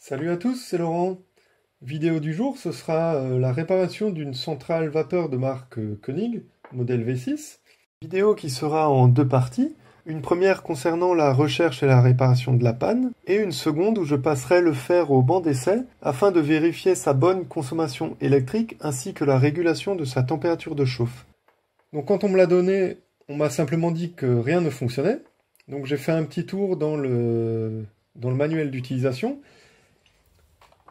Salut à tous, c'est Laurent. Vidéo du jour, ce sera la réparation d'une centrale vapeur de marque Koenig, modèle V6. Vidéo qui sera en deux parties. Une première concernant la recherche et la réparation de la panne, et une seconde où je passerai le fer au banc d'essai afin de vérifier sa bonne consommation électrique ainsi que la régulation de sa température de chauffe. Donc quand on me l'a donné, on m'a simplement dit que rien ne fonctionnait. Donc j'ai fait un petit tour dans le manuel d'utilisation.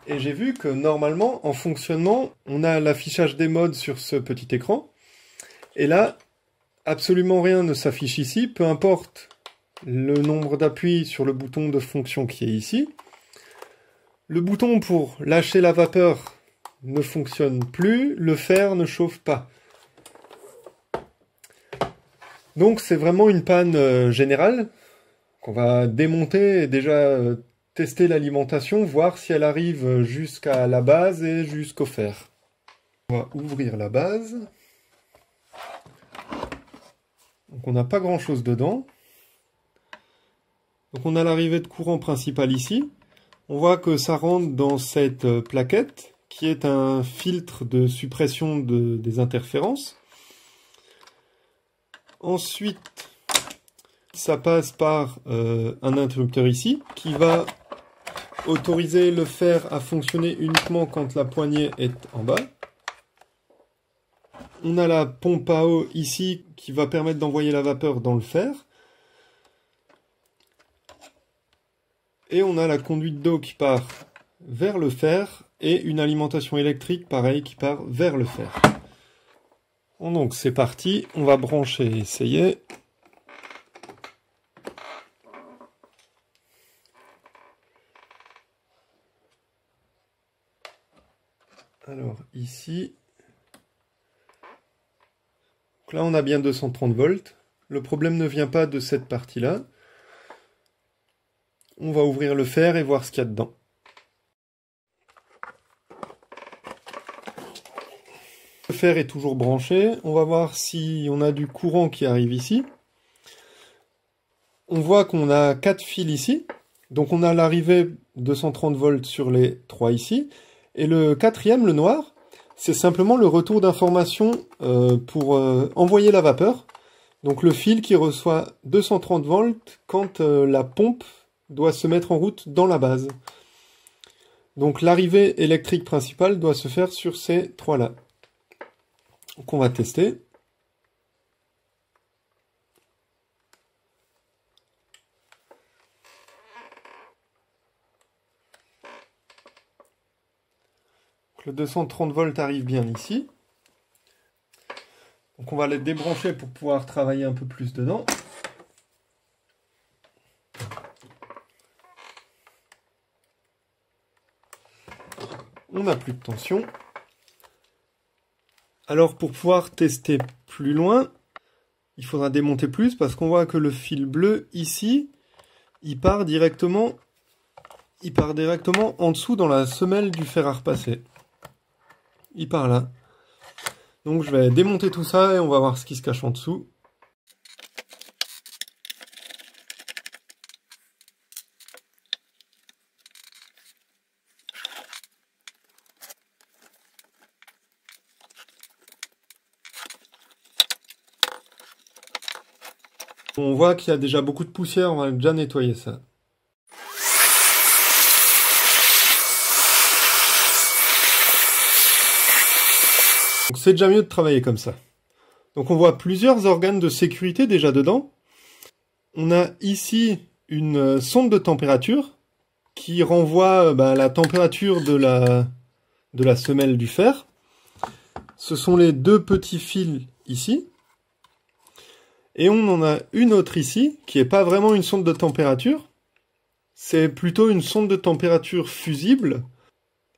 Et j'ai vu que normalement, en fonctionnement, on a l'affichage des modes sur ce petit écran. Et là, absolument rien ne s'affiche ici, peu importe le nombre d'appuis sur le bouton de fonction qui est ici. Le bouton pour lâcher la vapeur ne fonctionne plus, le fer ne chauffe pas. Donc c'est vraiment une panne générale qu'on va démonter et déjà tester l'alimentation, voir si elle arrive jusqu'à la base et jusqu'au fer. On va ouvrir la base. Donc on n'a pas grand chose dedans. Donc on a l'arrivée de courant principal ici. On voit que ça rentre dans cette plaquette qui est un filtre de suppression des interférences. Ensuite, ça passe par un interrupteur ici qui va autoriser le fer à fonctionner uniquement quand la poignée est en bas. On a la pompe à eau ici qui va permettre d'envoyer la vapeur dans le fer. Et on a la conduite d'eau qui part vers le fer et une alimentation électrique pareil qui part vers le fer. Bon, donc c'est parti, on va brancher et essayer. Alors ici, donc là on a bien 230 volts. Le problème ne vient pas de cette partie-là. On va ouvrir le fer et voir ce qu'il y a dedans. Le fer est toujours branché. On va voir si on a du courant qui arrive ici. On voit qu'on a 4 fils ici. Donc on a l'arrivée 230 volts sur les 3 ici. Et le quatrième, le noir, c'est simplement le retour d'information pour envoyer la vapeur. Donc le fil qui reçoit 230 volts quand la pompe doit se mettre en route dans la base. Donc l'arrivée électrique principale doit se faire sur ces trois-là. Donc on va tester. Le 230 volts arrive bien ici. Donc on va les débrancher pour pouvoir travailler un peu plus dedans. On n'a plus de tension. Alors pour pouvoir tester plus loin, il faudra démonter plus parce qu'on voit que le fil bleu ici, il part directement en dessous dans la semelle du fer à repasser. Il part là. Donc je vais démonter tout ça et on va voir ce qui se cache en dessous. On voit qu'il y a déjà beaucoup de poussière, on va déjà nettoyer ça. Donc c'est déjà mieux de travailler comme ça. Donc on voit plusieurs organes de sécurité déjà dedans. On a ici une sonde de température qui renvoie la température de la semelle du fer. Ce sont les deux petits fils ici. Et on en a une autre ici, qui n'est pas vraiment une sonde de température. C'est plutôt une sonde de température fusible.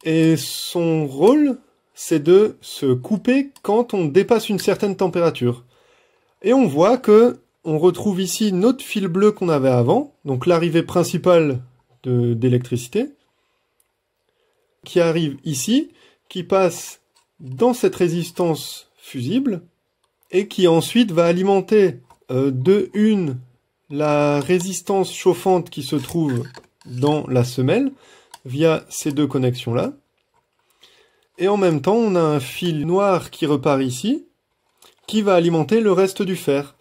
Et son rôle, c'est de se couper quand on dépasse une certaine température. Et on voit que on retrouve ici notre fil bleu qu'on avait avant, donc l'arrivée principale d'électricité, qui arrive ici, qui passe dans cette résistance fusible, et qui ensuite va alimenter la résistance chauffante qui se trouve dans la semelle, via ces deux connexions-là. Et en même temps, on a un fil noir qui repart ici, qui va alimenter le reste du fer.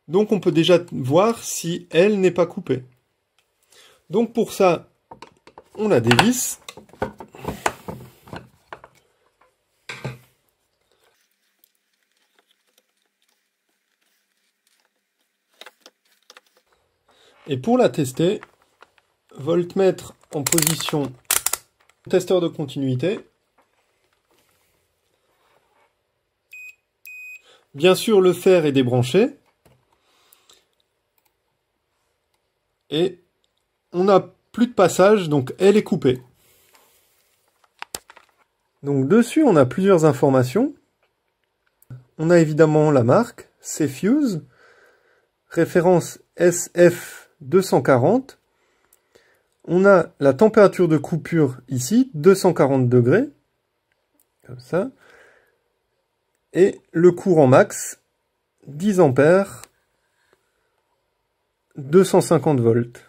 Donc on peut déjà voir si elle n'est pas coupée. Donc pour ça, on la dévisse. Et pour la tester, voltmètre en position testeur de continuité. Bien sûr, le fer est débranché. Et on n'a plus de passage, donc elle est coupée. Donc dessus, on a plusieurs informations. On a évidemment la marque, c'est Fuse, référence SF240. On a la température de coupure ici, 240 degrés, comme ça. Et le courant max, 10 ampères, 250 volts.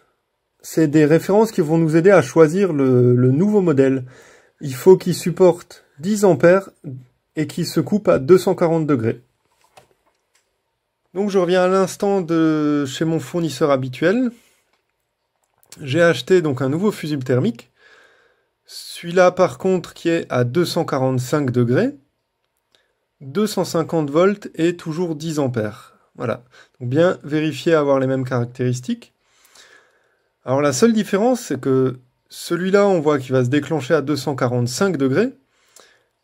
C'est des références qui vont nous aider à choisir le nouveau modèle. Il faut qu'il supporte 10 ampères et qu'il se coupe à 240 degrés. Donc je reviens à l'instant de chez mon fournisseur habituel. J'ai acheté donc un nouveau fusible thermique. Celui-là par contre qui est à 245 degrés. 250 volts et toujours 10 ampères. Voilà. Donc bien vérifier avoir les mêmes caractéristiques. Alors la seule différence, c'est que celui-là, on voit qu'il va se déclencher à 245 degrés.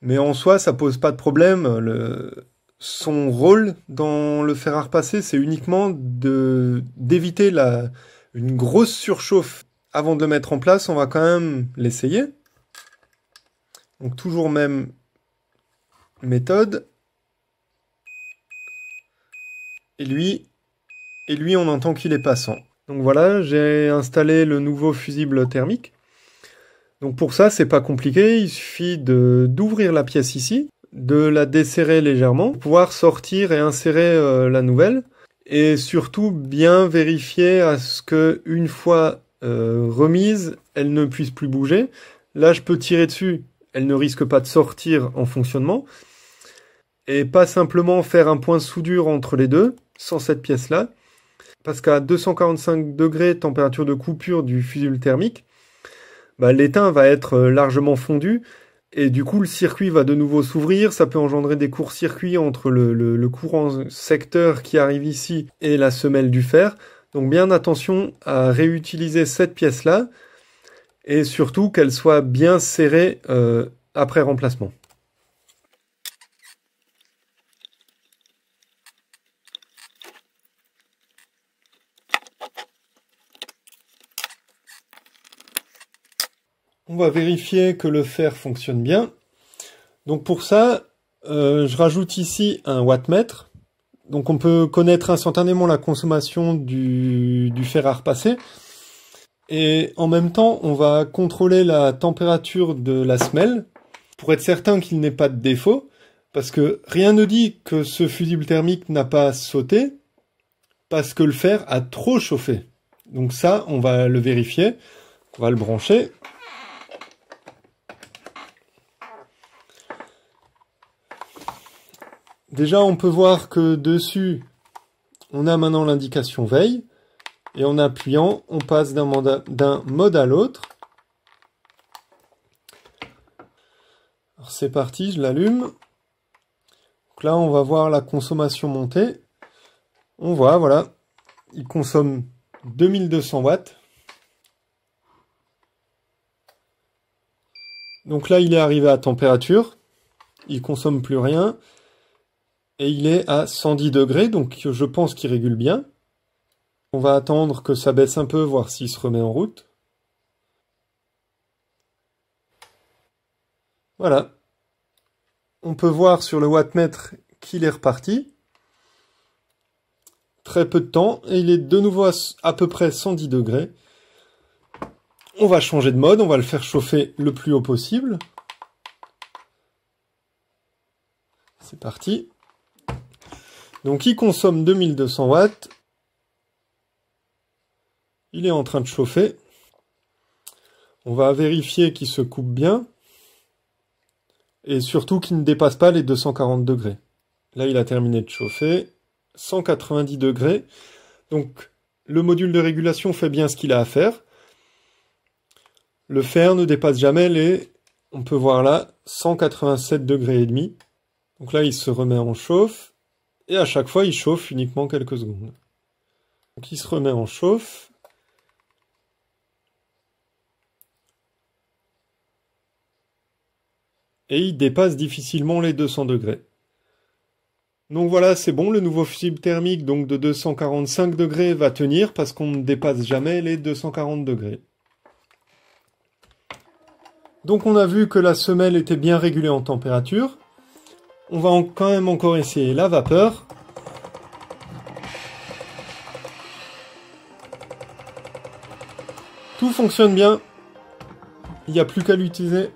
Mais en soi, ça pose pas de problème. Son rôle dans le fer à repasser, c'est uniquement d'éviter une grosse surchauffe. Avant de le mettre en place, on va quand même l'essayer. Donc toujours même méthode. Et lui, on entend qu'il est passant. Donc voilà, j'ai installé le nouveau fusible thermique. Donc pour ça, c'est pas compliqué, il suffit d'ouvrir la pièce ici, de la desserrer légèrement, pour pouvoir sortir et insérer la nouvelle. Et surtout, bien vérifier à ce que une fois remise, elle ne puisse plus bouger. Là, je peux tirer dessus, elle ne risque pas de sortir en fonctionnement. Et pas simplement faire un point de soudure entre les deux, sans cette pièce-là. Parce qu'à 245 degrés, température de coupure du fusible thermique, bah, l'étain va être largement fondu. Et du coup, le circuit va de nouveau s'ouvrir. Ça peut engendrer des courts-circuits entre le courant secteur qui arrive ici et la semelle du fer. Donc bien attention à réutiliser cette pièce-là. Et surtout qu'elle soit bien serrée après remplacement. On va vérifier que le fer fonctionne bien. Donc pour ça, je rajoute ici un wattmètre. Donc on peut connaître instantanément la consommation du fer à repasser. Et en même temps, on va contrôler la température de la semelle pour être certain qu'il n'ait pas de défaut. Parce que rien ne dit que ce fusible thermique n'a pas sauté parce que le fer a trop chauffé. Donc ça, on va le vérifier. On va le brancher. Déjà, on peut voir que dessus, on a maintenant l'indication veille. Et en appuyant, on passe d'un mode à l'autre. Alors c'est parti, je l'allume. Donc là, on va voir la consommation monter. On voit, voilà, il consomme 2200 watts. Donc là, il est arrivé à température. Il consomme plus rien. Et il est à 110 degrés, donc je pense qu'il régule bien. On va attendre que ça baisse un peu, voir s'il se remet en route. Voilà. On peut voir sur le wattmètre qu'il est reparti. Très peu de temps, et il est de nouveau à peu près 110 degrés. On va changer de mode, on va le faire chauffer le plus haut possible. C'est parti. Donc il consomme 2200 watts. Il est en train de chauffer. On va vérifier qu'il se coupe bien. Et surtout qu'il ne dépasse pas les 240 degrés. Là, il a terminé de chauffer. 190 degrés. Donc, le module de régulation fait bien ce qu'il a à faire. Le fer ne dépasse jamais les, on peut voir là, 187 degrés et demi. Donc là, il se remet en chauffe. Et à chaque fois, il chauffe uniquement quelques secondes. Donc il se remet en chauffe. Et il dépasse difficilement les 200 degrés. Donc voilà, c'est bon, le nouveau fusible thermique donc de 245 degrés va tenir parce qu'on ne dépasse jamais les 240 degrés. Donc on a vu que la semelle était bien régulée en température. On va quand même encore essayer la vapeur. Tout fonctionne bien. Il n'y a plus qu'à l'utiliser.